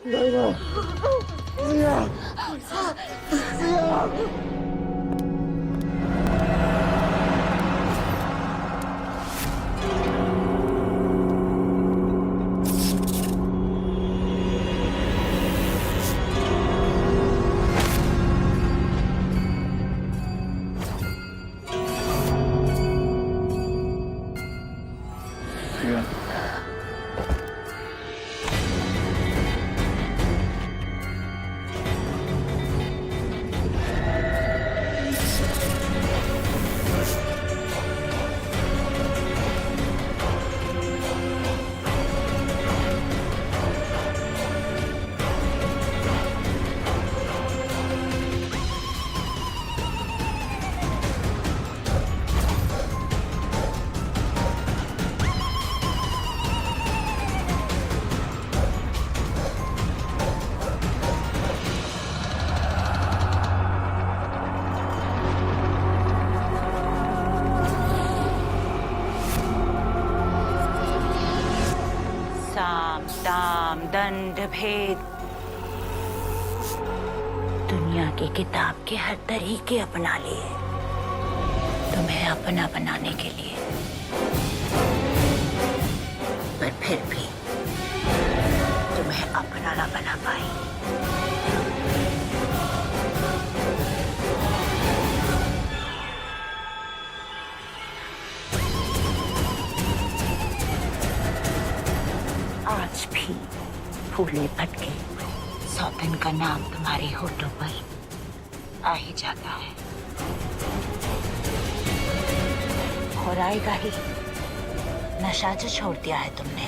नैना, जिया, जिया। साम दाम दंड भेद, दुनिया की किताब के हर तरीके अपना लिए तुम्हें अपना बनाने के लिए, पर फिर भी तुम्हें अपना ना बना पाई। आज भी फूले भटके सौतन का नाम तुम्हारे होठों पर आ ही जाता है और आएगा ही। नशा जो छोड़ दिया है तुमने,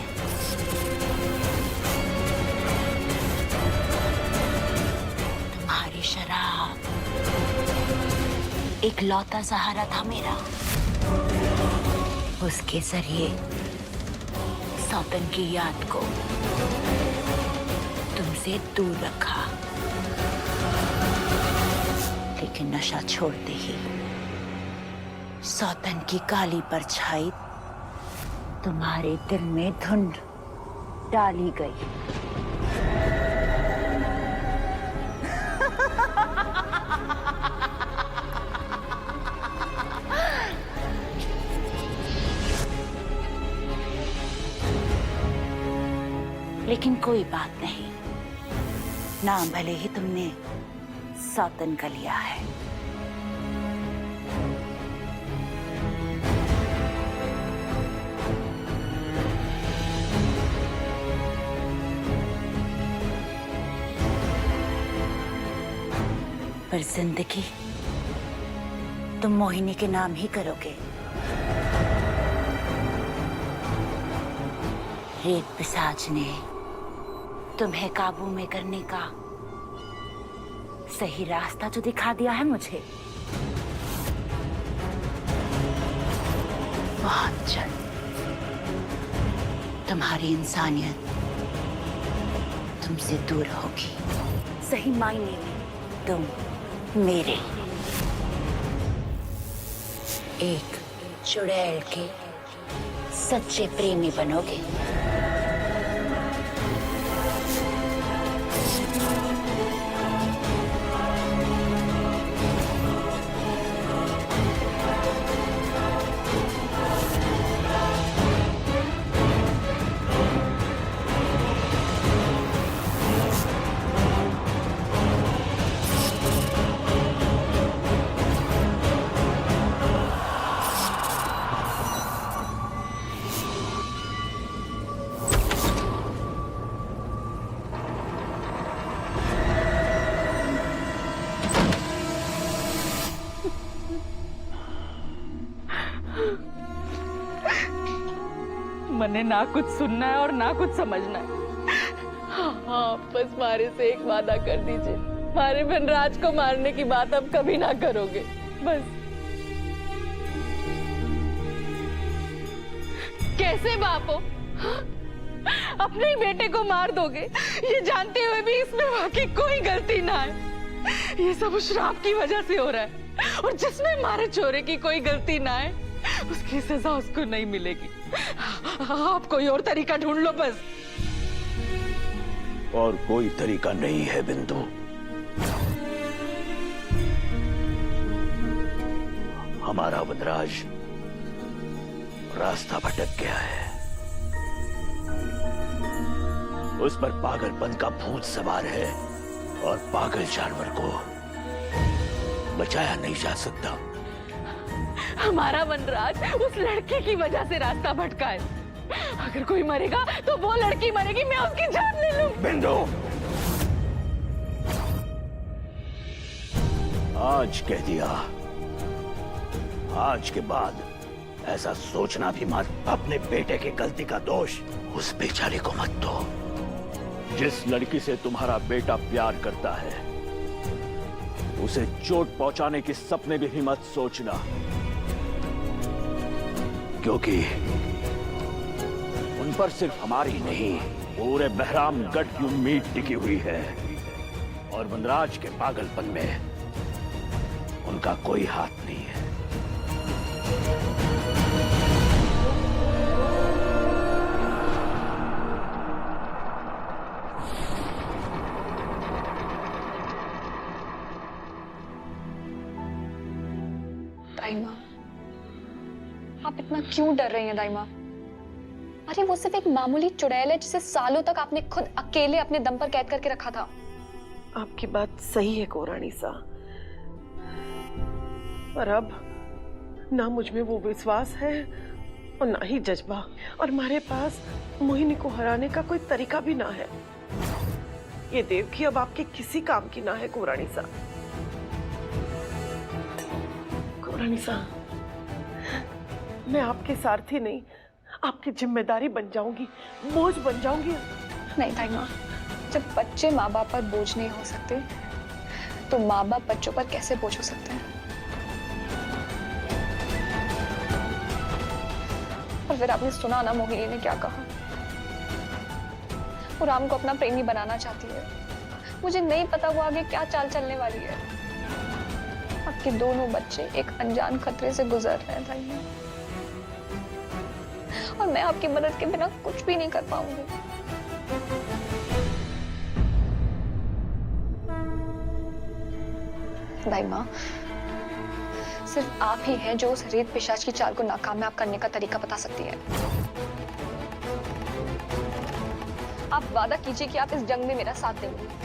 तुम्हारी शराब एक लौता सहारा था मेरा, उसके जरिए सौतन की याद को तुमसे दूर रखा, लेकिन नशा छोड़ते ही सौतन की काली परछाई तुम्हारे दिल में धुंध डाली गई। लेकिन कोई बात नहीं, नाम भले ही तुमने सौतन का लिया है, पर जिंदगी तुम मोहिनी के नाम ही करोगे। रेत पिशाच ने तुम्हें काबू में करने का सही रास्ता जो दिखा दिया है मुझे, बहुत जल्द तुम्हारी इंसानियत तुमसे दूर होगी। सही मायने में तुम मेरे एक चुड़ैल के सच्चे प्रेमी बनोगे। मने ना कुछ सुनना है और ना कुछ समझना है। हाँ, बस मारे से एक वादा कर दीजिए, मारे बनराज को मारने की बात अब कभी ना करोगे। बस कैसे बाप हो, अपने ही बेटे को मार दोगे ये जानते हुए भी इसमें वाकई कोई गलती ना है। ये सब उस श्राप की वजह से हो रहा है, और जिसमें मारे चोरे की कोई गलती ना है उसकी सजा उसको नहीं मिलेगी। आप कोई और तरीका ढूंढ लो बस। और कोई तरीका नहीं है बिंदु। हमारा वनराज रास्ता भटक गया है। उस पर पागलपन का भूत सवार है और पागल जानवर को बचाया नहीं जा सकता। हमारा वनराज उस लड़की की वजह से रास्ता भटका है। अगर कोई मरेगा तो वो लड़की मरेगी, मैं उसकी जान ले लूं। बिंदु, आज कह दिया, आज के बाद ऐसा सोचना भी मत। अपने बेटे की गलती का दोष उस बेचारे को मत दो। जिस लड़की से तुम्हारा बेटा प्यार करता है उसे चोट पहुंचाने के सपने भी मत सोचना, क्योंकि उन पर सिर्फ हमारी नहीं, पूरे बहरामगढ़ की उम्मीद टिकी हुई है। और वनराज के पागलपन में उनका कोई हाथ नहीं है। दाइमा, आप इतना क्यों डर रही हैं दाइमा? अरे वो सिर्फ एक मामूली चुड़ैल है जिसे सालों तक आपने खुद अकेले अपने दम पर कैद करके रखा था। आपकी बात सही है कोरानी सा, पर अब ना मुझ में वो विश्वास है और ना ही जज्बा, और हमारे पास मोहिनी को हराने का कोई तरीका भी ना है। ये देवकी अब आपके किसी काम की ना है कोरानी सा। कोरानी सा, मैं आपके सारथी नहीं, आपकी जिम्मेदारी बन जाऊंगी, बोझ बन जाऊंगी। नहीं दाइमा, जब बच्चे माँ बाप पर बोझ नहीं हो सकते तो माँ बाप बच्चों पर कैसे बोझ हो सकते हैं? और फिर आपने सुना ना मोहिनी ने क्या कहा। वो राम को अपना प्रेमी बनाना चाहती है। मुझे नहीं पता वो आगे क्या चाल चलने वाली है। आपके दोनों बच्चे एक अनजान खतरे से गुजर रहे हैं दाइमा, और मैं आपकी मदद के बिना कुछ भी नहीं कर पाऊंगी। दाइमा, सिर्फ आप ही हैं जो उस रेत पिशाच की चाल को नाकामयाब करने का तरीका बता सकती है। आप वादा कीजिए कि आप इस जंग में मेरा साथ देंगे।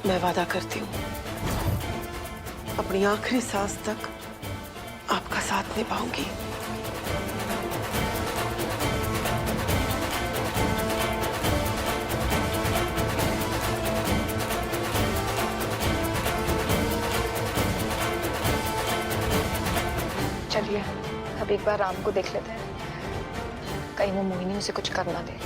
मैं वादा करती हूँ अपनी आखिरी सांस तक आपका साथ निभाऊंगी। चलिए अब एक बार राम को देख लेते हैं, कहीं वो मोहिनी उसे कुछ कर ना दे।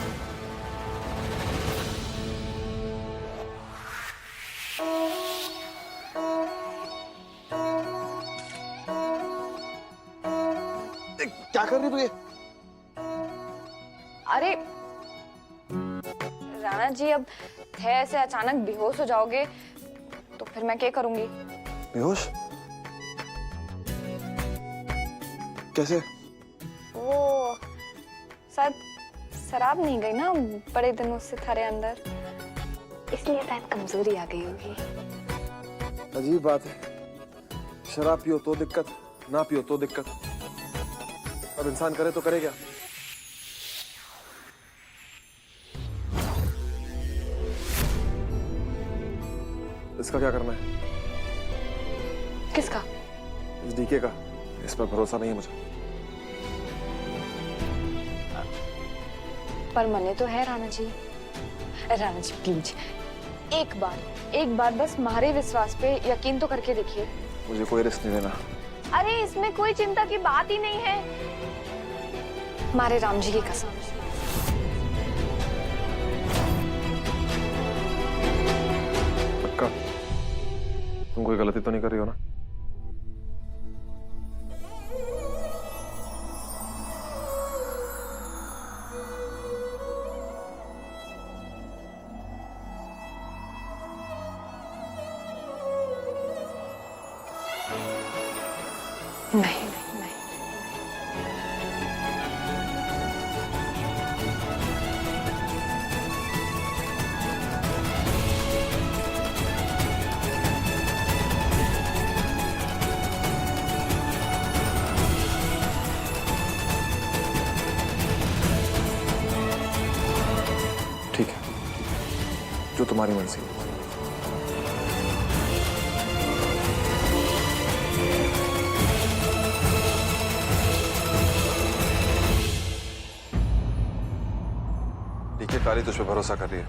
क्या कर रही तू ये? अरे राणा जी, अब थे ऐसे अचानक बेहोश हो जाओगे तो फिर मैं क्या करूंगी? बेहोश? कैसे? वो शायद शराब नहीं गई ना बड़े दिनों से थारे अंदर, इसलिए शायद कमजोरी आ गई होगी। अजीब बात है, शराब पियो तो दिक्कत, ना पियो तो दिक्कत। अब इंसान करे तो करे क्या? इसका क्या करना है? किसका? इस डीके का। इस पर भरोसा नहीं है मुझे। पर मने तो है राणा जी। राणा जी प्लीज एक बार बस हमारे विश्वास पे यकीन तो करके देखिए। मुझे कोई रिस्क नहीं लेना। अरे इसमें कोई चिंता की बात ही नहीं है, हमारे राम जी की कसम। पक्का? तुम कोई गलती तो नहीं कर रही हो ना? नहीं। ठीक है, जो तुम्हारी मर्जी। ठीक है, काली तुझ पे भरोसा कर रही है,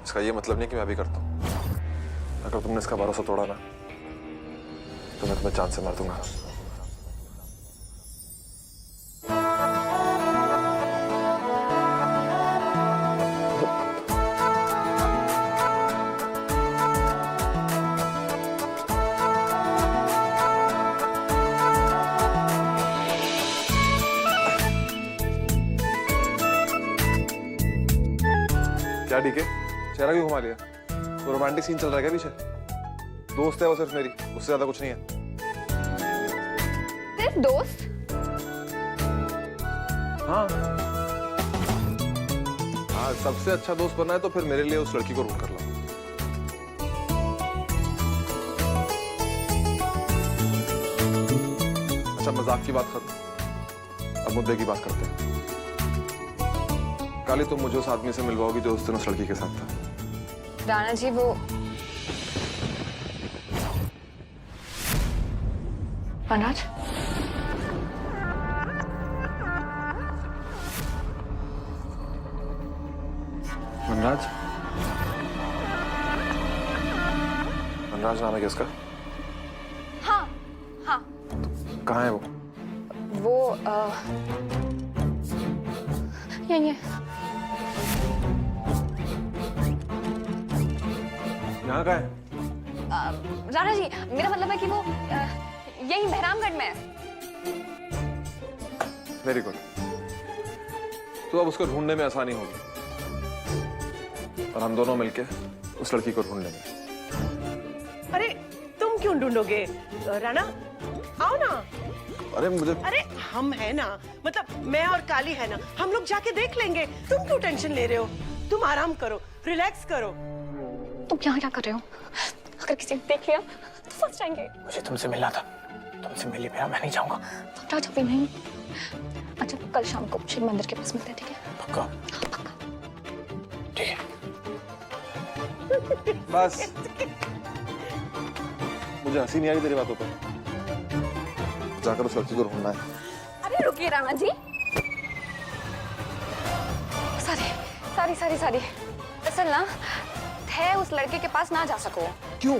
इसका ये मतलब नहीं कि मैं भी करता हूँ। अगर तुमने इसका भरोसा तोड़ा ना तो मैं तुम्हें जान से मार दूंगा। क्या ठीक है, चेहरा क्यों घुमा लिया? तो रोमांटिक सीन चल रहा है क्या पीछे? दोस्त है वो सिर्फ मेरी, उससे ज्यादा कुछ नहीं है। सिर्फ दोस्त? हाँ, सबसे अच्छा दोस्त बनना है तो फिर मेरे लिए उस लड़की को ढूंढ कर लाओ। अच्छा, मजाक की बात खत्म, अब मुद्दे की बात करते हैं। काली, तुम मुझे उस आदमी से मिलवाओगी जो उस दिन उस लड़की के साथ था? राणा जी, वो वनराज, वनराज? वनराज नाम है क्या उसका? हाँ हाँ, कहाँ है वो? वो यही है। यहाँ का है? राणा जी, मेरा मतलब है कि वो यही बहरामगढ़ में है। Very good. तो अब उसको ढूंढने में आसानी होगी और हम दोनों मिलके उस लड़की को ढूंढ लेंगे। अरे तुम क्यों ढूंढोगे राणा, आओ ना। अरे मुझे, अरे हम है ना, मतलब मैं और काली है ना, हम लोग जाके देख लेंगे। तुम क्यों टेंशन ले रहे हो? तुम आराम करो, रिलैक्स करो। तुम यहाँ क्या कर रहे हो? अगर किसी ने देख लिया तो फंस जाएंगे। मुझे तुमसे मिलना था, तुमसे मिले बिना मैं नहीं जाऊंगा। राज, अभी नहीं। अच्छा, कल शाम को शिव मंदिर के पास मिलते हैं, ठीक है? पक्का? पक्का। ठीक है। बस मुझे हंसी नहीं आ रही तेरी बातों पर। जाकर उस लड़की को ढूंढना है। अरे रुकिए राणा जी, सारी असल ना थे उस लड़के के पास ना जा सको। क्यों?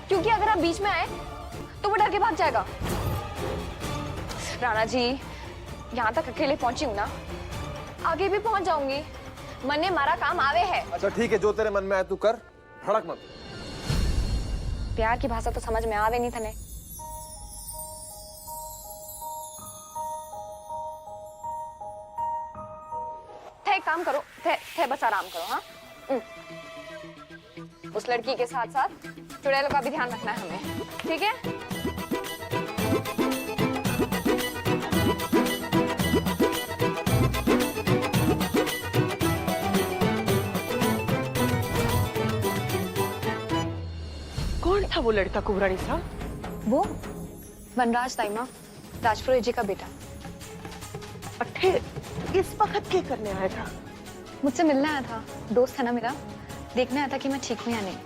क्योंकि अगर आप बीच में आए तो वो डर के भाग जाएगा। राणा जी, यहाँ तक अकेले पहुंची हूँ ना, आगे भी पहुंच जाऊंगी। मन ने मारा काम आवे है। अच्छा ठीक है, जो तेरे मन में आए तू कर, भड़क मत। प्यार की भाषा तो समझ में आवे नहीं थने। थे काम करो, थे बस आराम करो। हाँ, उस लड़की के साथ साथ चुड़ैलों का भी ध्यान रखना है हमें, ठीक है? कौन था वो लड़का कुबरानी साहब? वो वनराज दाइमा, राजपुरोहित जी का बेटा। अठे इस वक्त क्या करने आया था? मुझसे मिलने आया था, दोस्त है ना मेरा, देखने आया था कि मैं ठीक हूं या नहीं।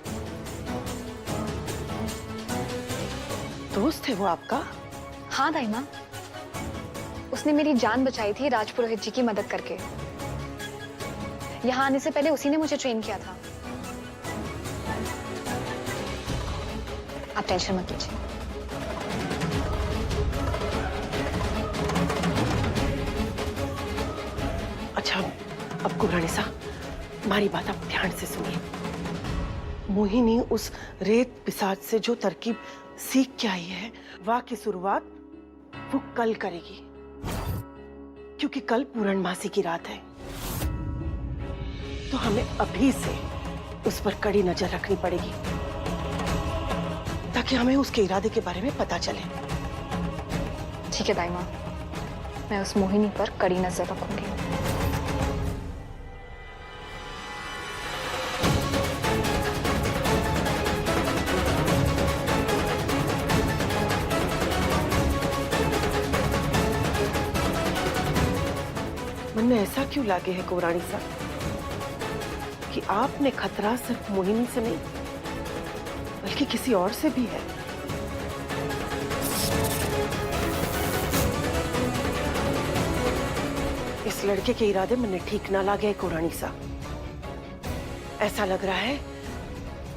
दोस्त है वो आपका? हाँ दाइमा, उसने मेरी जान बचाई थी राजपुरोहित जी की मदद करके। यहाँ आने से पहले उसी ने मुझे ट्रेन किया था। आप टेंशन मत लीजिए। अच्छा, अब कुबरानी साहब, हमारी बात आप ध्यान से सुनिए। मोहिनी उस रेत पिशाच से जो तरकीब सीख के आई है, वाह की शुरुआत वो कल करेगी, क्योंकि कल पूर्णमासी की रात है। तो हमें अभी से उस पर कड़ी नजर रखनी पड़ेगी, ताकि हमें उसके इरादे के बारे में पता चले। ठीक है दाई माँ, मैं उस मोहिनी पर कड़ी नजर रखूंगी। मन में ऐसा क्यों लागे है कोरानी साहब कि आपने खतरा सिर्फ मोहिनी से नहीं बल्कि किसी और से भी है? इस लड़के के इरादे मन ठीक ना लागे है कोरानी साहब। ऐसा लग रहा है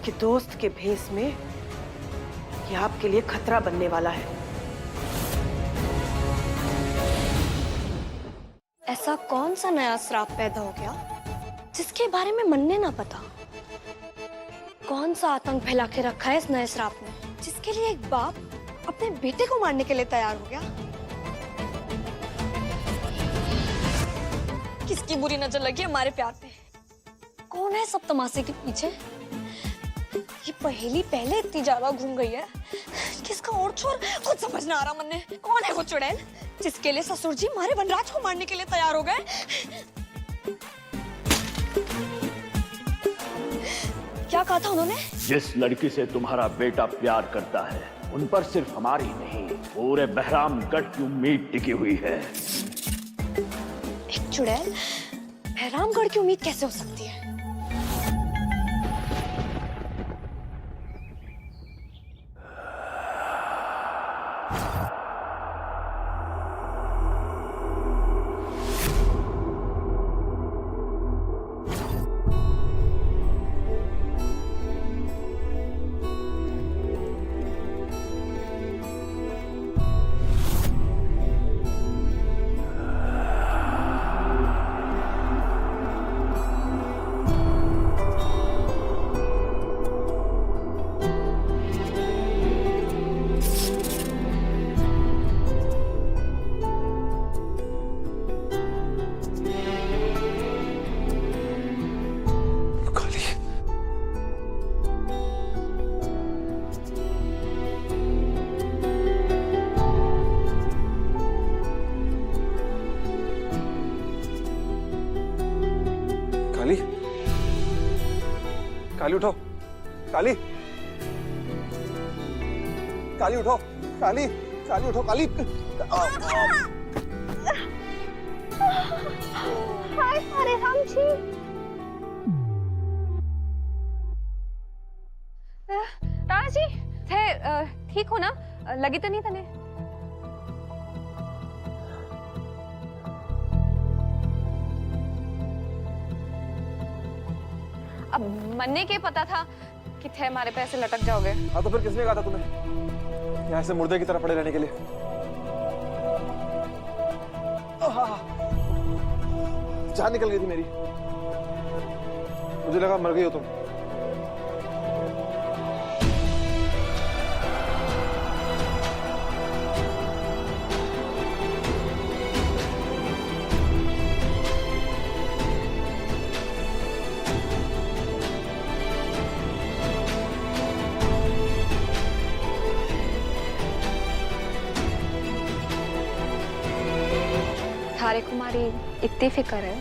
कि दोस्त के भेस में ये आपके लिए खतरा बनने वाला है। ऐसा कौन सा नया श्राप पैदा हो गया जिसके बारे में मन ने ना पता? कौन सा आतंक फैला के रखा है इस नए श्राप ने, जिसके लिए एक बाप अपने बेटे को मारने के लिए तैयार हो गया? किसकी बुरी नजर लगी हमारे प्यार पे? कौन है सब तमाशे के पीछे? ये पहेली पहले इतनी ज्यादा घूम गई है कि इसका और छोर कुछ समझ ना आ रहा मन ने। कौन है वो चुड़ैल जिसके लिए ससुर जी हमारे वनराज को मारने के लिए तैयार हो गए? क्या कहा था उन्होंने? जिस लड़की से तुम्हारा बेटा प्यार करता है उन पर सिर्फ हमारी नहीं पूरे बहरामगढ़ की उम्मीद टिकी हुई है। एक चुड़ैल बहरामगढ़ की उम्मीद कैसे हो सकती है? काली उठो, काली काली उठो, काली काली उठो, काली हाय अरे राम जी, राणा जी थे ठीक हो ना? लगी तो नहीं तने? अब मन्ने के पता था कि थे हमारे पैसे लटक जाओगे। हाँ तो फिर किसने कहा था तुम्हें यहाँ से मुर्दे की तरह पड़े रहने के लिए? जान निकल गई थी मेरी, मुझे लगा मर गई हो तुम। थारे कुमारी इतनी फिक्र है?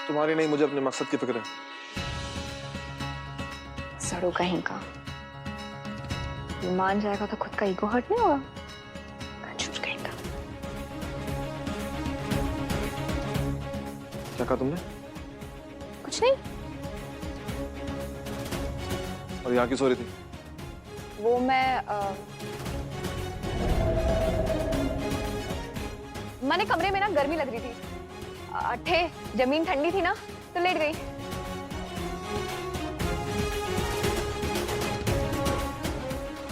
तुम्हारी नहीं, मुझे अपने मकसद की फिक्र है। सड़ू कहीं का, मान जाएगा तो खुद का ईगो हर्ट नहीं होगा? कंजूस कहीं का। क्या कहा तुमने? कुछ नहीं। और यहाँ की सो रही थी? वो मैं मैंने कमरे में ना गर्मी लग रही थी, ठे जमीन ठंडी थी ना तो लेट गई।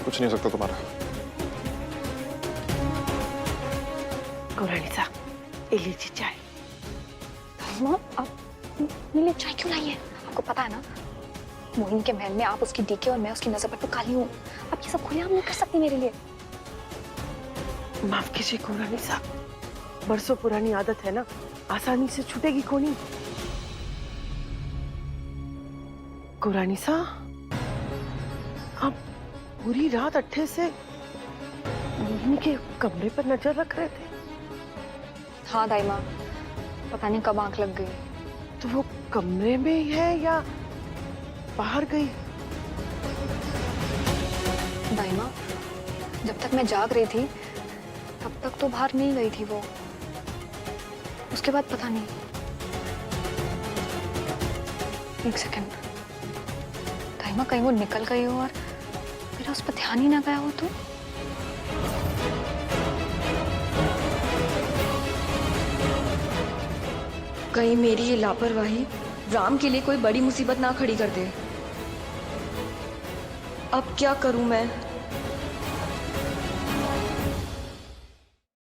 कुछ नहीं हो सकता तुम्हारा। कोरानी साहब, ये लीजिए चाय। माँ आप मेरे लिए चाय क्यों लाई है? आपको पता है ना मोहिनी के महल में आप उसकी डीके और मैं उसकी नजर पर तो काली हूँ। आप ये सब खुलेआम नहीं कर सकती मेरे लिए। माफ कीजिए कोरानी साहब, बरसों पुरानी आदत है ना, आसानी से छूटेगी कोनी। कोरानी साहब, आप पूरी रात अट्ठे से मोहिनी के कमरे पर नजर रख रहे थे। हाँ दाइमा, पता नहीं कब आंख लग गई। तो वो कमरे में ही है या बाहर गई? दाइमा, जब तक मैं जाग रही थी तब तक तो बाहर नहीं गई थी वो, उसके बाद पता नहीं। एक सेकंड, दाइमा कहीं वो निकल गई हो और मेरा उस पर ध्यान ही ना गया हो तो? कहीं मेरी ये लापरवाही राम के लिए कोई बड़ी मुसीबत ना खड़ी कर दे। अब क्या करूं मैं?